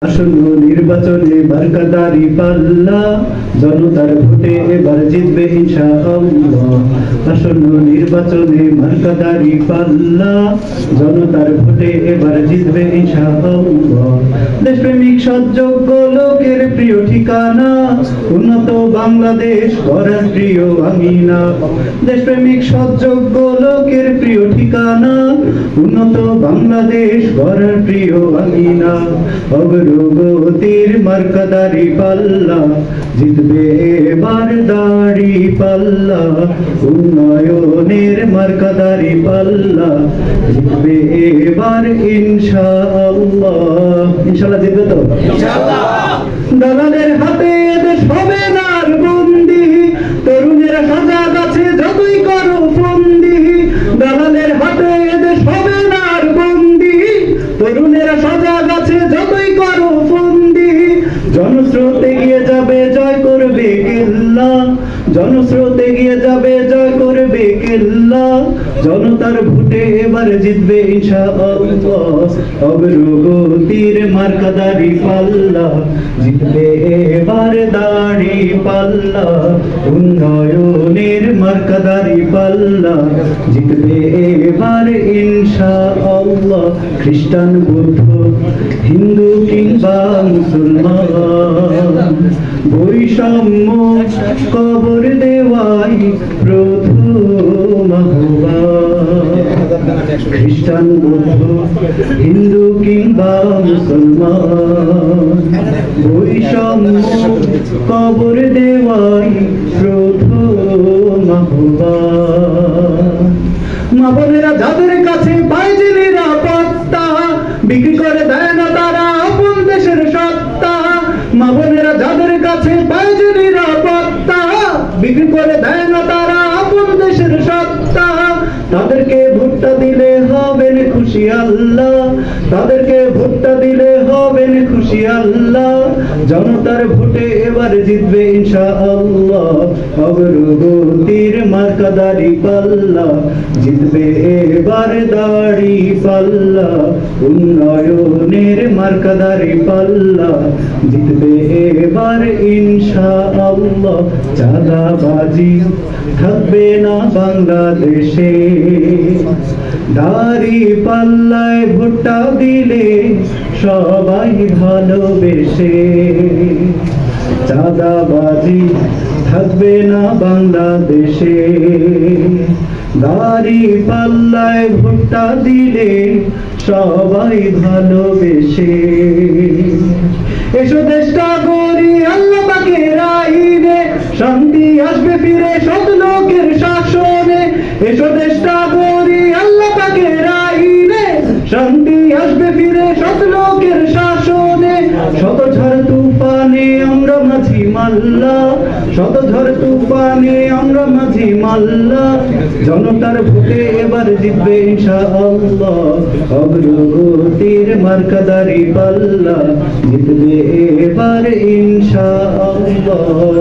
আসন্ন নির্বাচনে মার্কাদারি পাল্লা, জনতার ভোটে এবার জিতবে ইনশাআল্লাহ। আসন্ন নির্বাচনে মার্কাদারি পাল্লা, জনতার ভোটে এবার জিতবে ইনশাআল্লাহ। দেশপ্রেমিক সৎযোগ্য লোকের প্রিয় ঠিকানা, উন্নত বাংলাদেশ গড়ার প্রিয় আমিনা। দেশপ্রেমিক সৎযোগ্য লোকের প্রিয় ঠিকানা, উন্নত বাংলাদেশ গড়ার প্রিয় আমিনা। অগ্রগতির মার্কাদারি পাল্লা, জিতবে এবার দাড়ি পাল্লা। উন্নয়নের মার্কাদারি পাল্লা, জিতবে এবার ইনশাআল্লাহ। ইনশাআল্লাহ জিতবে তো? দালালের হাতে দেশ হবে না আর বন্দি, তরুণেরা সজাগ আছে যতই করো ফন্দি। দালালের হাতে দেশ হবে না আর বন্দি, তরুণেরা সজাগ আছে যতই করো ফন্দি। জনস্রোত এগিয়ে যাবে জয় করবে কেল্লা, জনস্রোত এগিয়ে যাবে জয় করবে কেল্লা। জনতার ভোটে এবার জিতবে ইনশাআল্লাহ। অগ্রগতির মার্কাদারি পাল্লা, জিতবে এবার দাড়ি পাল্লা। উন্নয়নের মার্কাদারি পাল্লা, জিতবে এবার ইনশাআল্লাহ। খ্রিস্টান বৌদ্ধ হিন্দু কিংবা মুসলমান, বৈষম্য কবর দেওয়াই প্রথম আহ্বান। খ্রিস্টান বৌদ্ধ হিন্দু কিংবা মুসলমান, বৈষম্য কবর দেওয়াই প্রথম আহ্বান। মা বোনেরা যাদের কাছে পায় যে নিরাপত্তা, বিক্রি করে দেয় না তারা আপন দেশের সত্তা। মা বোনেরা যাদের কাছে পায় যে নিরাপত্তা, বিক্রি করে দেয় না তারা আপন দেশের সত্তা। তাদেরকে ভোটটা দিলে হবেন খুশি আল্লাহ, তাদেরকে ভোটটা দিলে হবেন খুশি আল্লাহ। জনতার ভোটে এবার জিতবে ইনশাআল্লাহ। অগ্রগতির মার্কাদারি পাল্লা, জিতবে এবার দাড়ি পাল্লা। উন্নয়নের মার্কাদারি পাল্লা, জিতবে এবার ইনশাআল্লাহ। চাঁদাবাজি থাকবে না বাংলাদেশে, দাড়ি পাল্লায় ভোটটা দিলে সবাই ভালোবেসে। চাঁদাবাজি থাকবে না বাংলাদেশে, দাড়ি পাল্লায় ভোটটা দিলে সবাই ভালোবেসে। এসো দেশটা গড়ি আল্লাহ পাকের আইনে, শান্তি আসবে ফিরে সৎ লোকের শাসনে। এসো দেশটা গড়ি আল্লাহ পাকের আইনে, শান্তি আসবে ফিরে সৎ লোকের শাসনে। শত ঝড় তুফানে আমরা মাঝি মাল্লা, শত ঝড় তুফানে আমরা মাঝি মাল্লা। জনতার ভোটে এবার জিতবে ইনশাআল্লাহ। অগ্রগতির মার্কাদারি পাল্লা, জিতবে এবার ইনশাআল্লাহ।